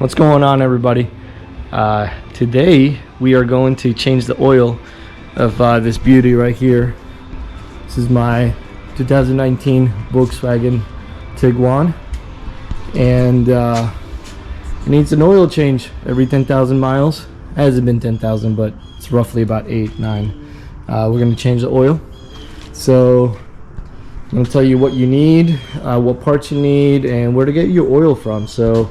What's going on, everybody? Today we are going to change the oil of this beauty right here. This is my 2019 Volkswagen Tiguan, and it needs an oil change every 10,000 miles. It hasn't been 10,000, but it's roughly about 8-9. We're going to change the oil, so I'm going to tell you what you need, what parts you need, and where to get your oil from. So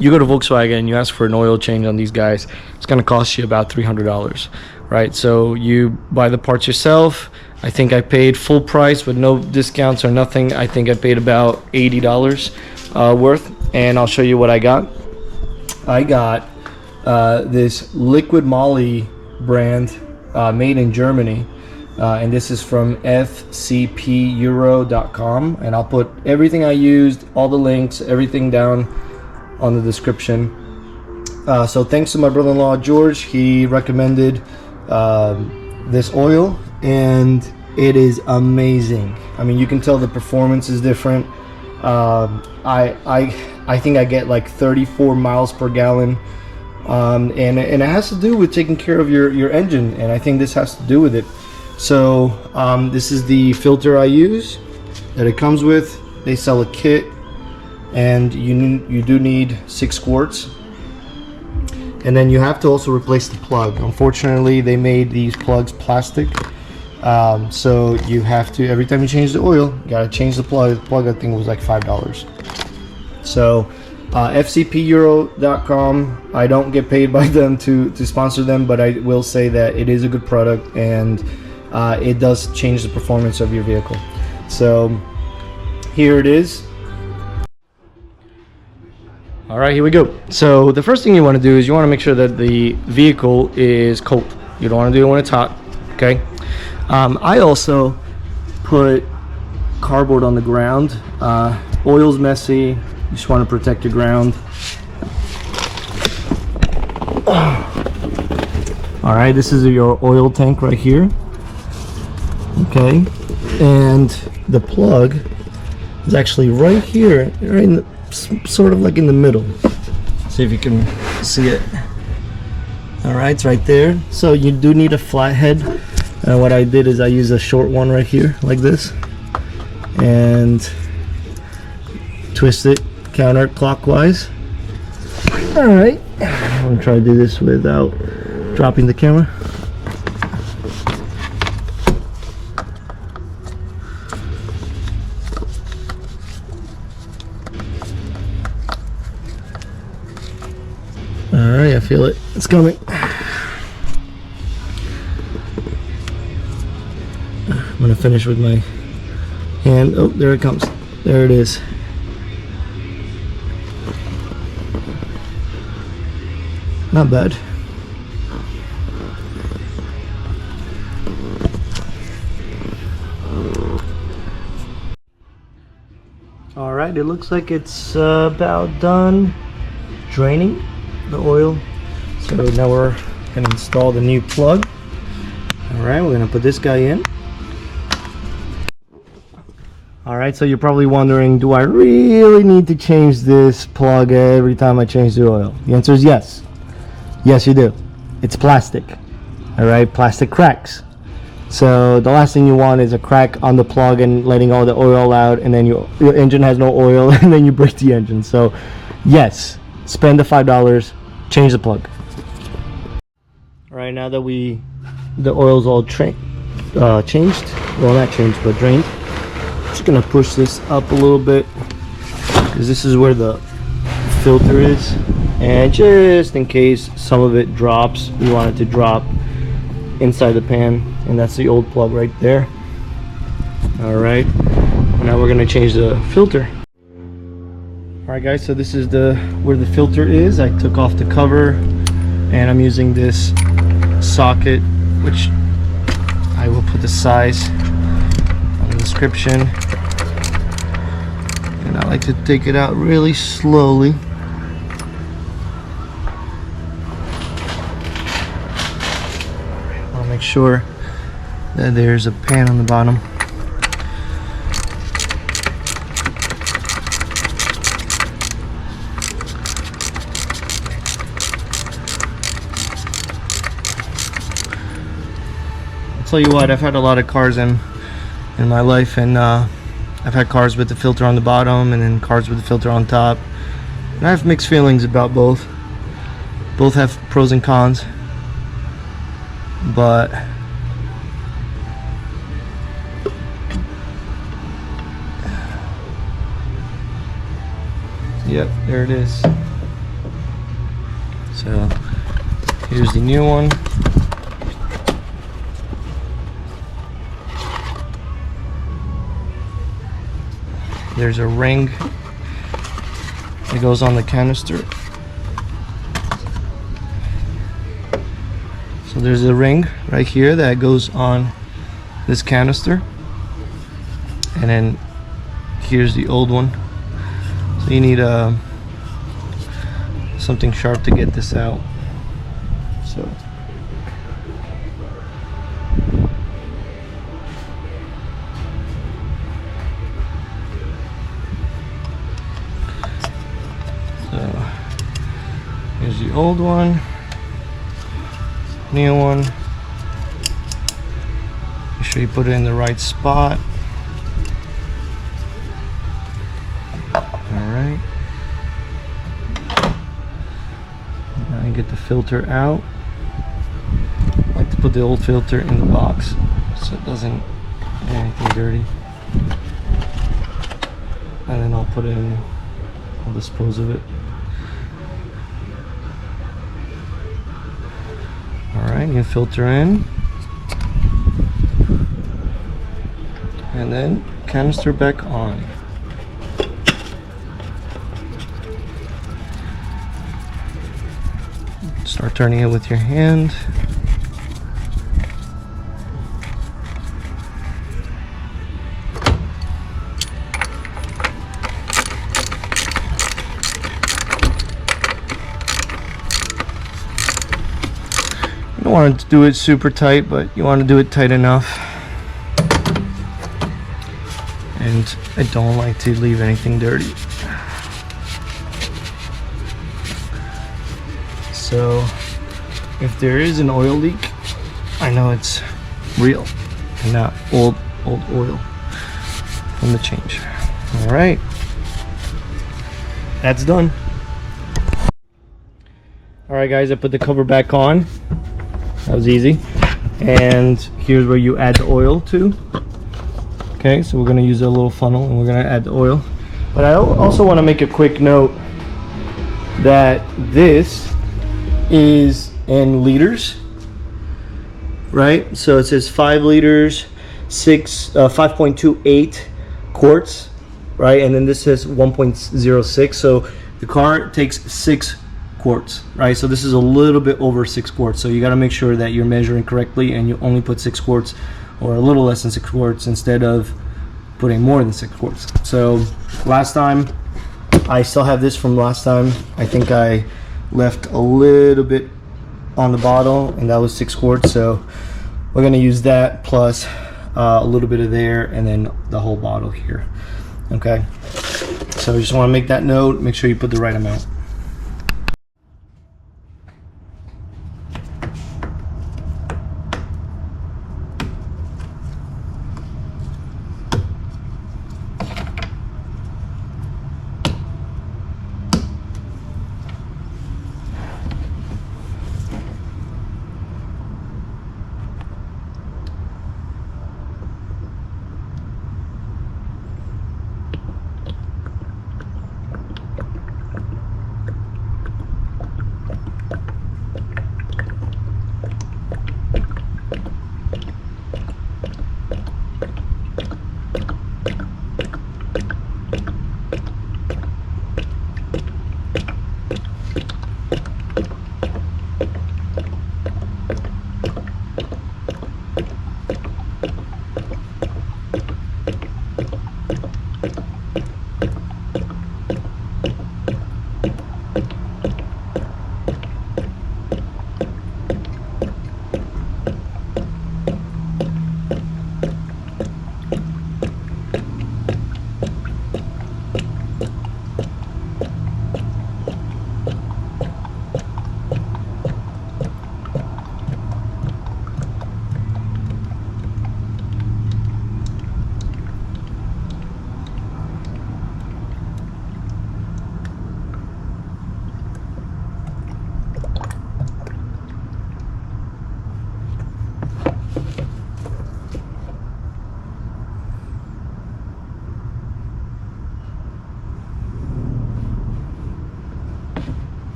you go to Volkswagen and you ask for an oil change on these guys, it's going to cost you about $300, right? So you buy the parts yourself. I think I paid full price with no discounts or nothing. I think I paid about $80 worth, and I'll show you what I got. I got this liquid moly brand made in Germany, and this is from fcpeuro.com, and I'll put everything I used, all the links, everything down on the description. So thanks to my brother-in-law George, he recommended this oil, and it is amazing. I mean, you can tell the performance is different. I think I get like 34 miles per gallon, and it has to do with taking care of your engine, and I think this has to do with it. So this is the filter I use that it comes with. They sell a kit, and you do need 6 quarts, and then you have to also replace the plug. Unfortunately, they made these plugs plastic, so you have to, every time you change the oil, you gotta change the plug. The plug, I think, was like $5. So fcpeuro.com, I don't get paid by them to sponsor them, but I will say that it is a good product, and it does change the performance of your vehicle. So here it is. All right, here we go. So the first thing you want to do is you want to make sure that the vehicle is cold. You don't want to do it when it's hot, okay? I also put cardboard on the ground. Oil's messy. You just want to protect your ground. All right, this is your oil tank right here. Okay, and the plug is actually right here, right in the, sort of like in the middle. See if you can see it. All right, it's right there. So you do need a flathead. What I did is I used a short one right here, like this, and twist it counterclockwise. All right, I'm gonna try to do this without dropping the camera. All right, I feel it. It's coming. I'm gonna finish with my hand. Oh, there it comes. There it is. Not bad. All right, it looks like it's about done draining the oil. So now we're gonna install the new plug. All right, we're gonna put this guy in. All right, so you're probably wondering, do I really need to change this plug every time I change the oil? The answer is yes. Yes, you do. It's plastic. All right, plastic cracks. So the last thing you want is a crack on the plug and letting all the oil out, and then your engine has no oil, and then you break the engine. So yes, spend the $5, change the plug. All right, now that the oil's all changed, well, not changed, but drained, just gonna push this up a little bit, because this is where the filter is, and just in case some of it drops, you want it to drop inside the pan, and that's the old plug right there. All right, now we're gonna change the filter. All right, guys, so this is where the filter is. I took off the cover, and I'm using this socket, which I will put the size on the description. And I like to take it out really slowly. I'll make sure that there's a pan on the bottom. tell you what, I've had a lot of cars in my life, and I've had cars with the filter on the bottom and then cars with the filter on top, and I have mixed feelings about both. Both have pros and cons, but yep, there it is. So here's the new one. There's a ring that goes on the canister. So there's a ring right here that goes on this canister, and then here's the old one. So you need something sharp to get this out. So here's the old one, new one. Make sure you put it in the right spot. Alright. Now you get the filter out. I like to put the old filter in the box so it doesn't get anything dirty. And then I'll put it in, I'll dispose of it. Alright, new filter in. And then canister back on. Start turning it with your hand. You don't want to do it super tight, but you want to do it tight enough. And I don't like to leave anything dirty. So if there is an oil leak, I know it's real and not old oil from the change. All right, that's done. All right, guys, I put the cover back on. That was easy. And here's where you add the oil to. Okay, so we're gonna use a little funnel and we're gonna add the oil. But I also want to make a quick note that this is in liters, right? So it says 5 liters, 5.28 quarts, right? And then this says 1.06. So the car takes 6 quarts, right? So this is a little bit over 6 quarts. So you got to make sure that you're measuring correctly and you only put 6 quarts or a little less than 6 quarts instead of putting more than 6 quarts. So last time, I still have this from last time. I think I left a little bit on the bottle and that was 6 quarts. So we're gonna use that plus a little bit of there and then the whole bottle here. Okay, so you just want to make that note. Make sure you put the right amount.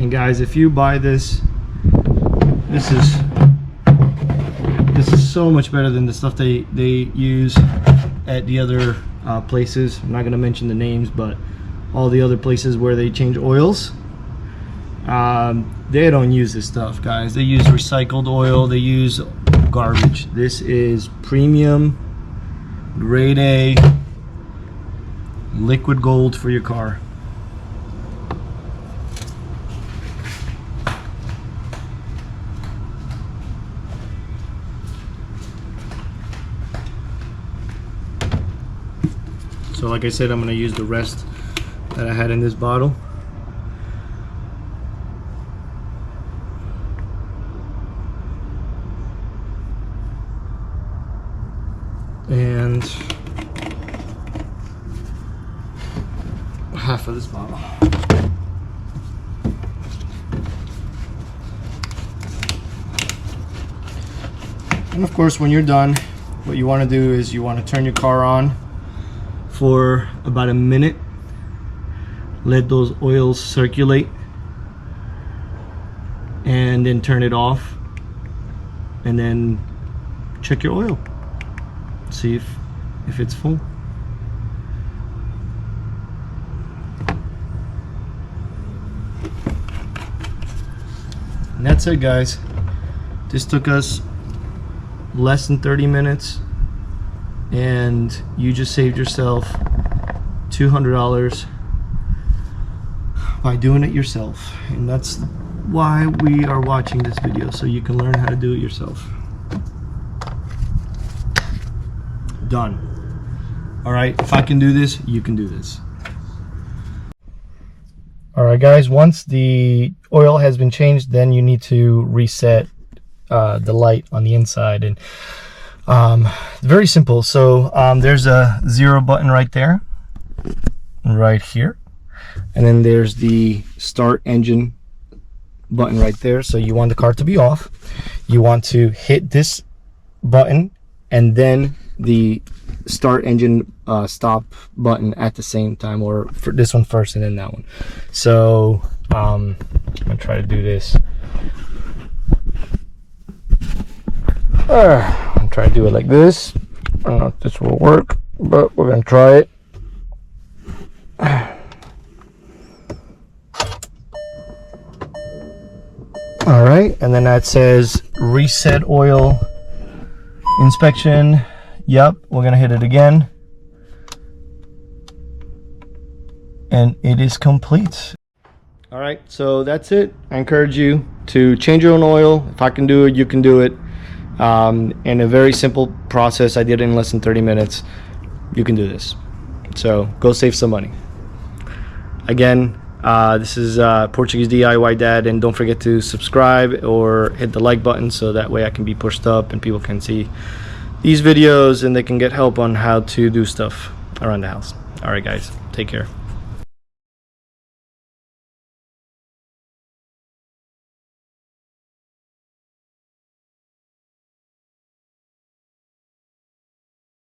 And guys, if you buy this, this is so much better than the stuff they use at the other places. I'm not going to mention the names, but all the other places where they change oils, they don't use this stuff, guys. They use recycled oil. They use garbage. This is premium, grade A, liquid gold for your car. So like I said, I'm going to use the rest that I had in this bottle. And half of this bottle. And of course, when you're done, what you want to do is you want to turn your car on for about a minute. Let those oils circulate, and then turn it off, and then check your oil. See if it's full. And that's it, guys. This took us less than 30 minutes, and you just saved yourself $200 by doing it yourself. And that's why we are watching this video, so you can learn how to do it yourself. Done. All right, if I can do this, you can do this. All right, guys, once the oil has been changed, then you need to reset the light on the inside. And very simple. So there's a 0 button right there, right here, and then there's the start engine button right there. So you want the car to be off. You want to hit this button and then the start engine stop button at the same time, or for this one first and then that one. So I'm gonna try to do this. I'm trying to do it like this. I don't know if this will work, but we're gonna try it. All right, and then that says reset oil inspection. Yep, we're gonna hit it again, and it is complete. All right, so that's it. I encourage you to change your own oil. If I can do it, you can do it. In a very simple process. I did it in less than 30 minutes. You can do this. So go save some money. Again, this is Portuguese DIY Dad, and don't forget to subscribe or hit the like button so that way I can be pushed up and people can see these videos and they can get help on how to do stuff around the house. All right, guys, take care.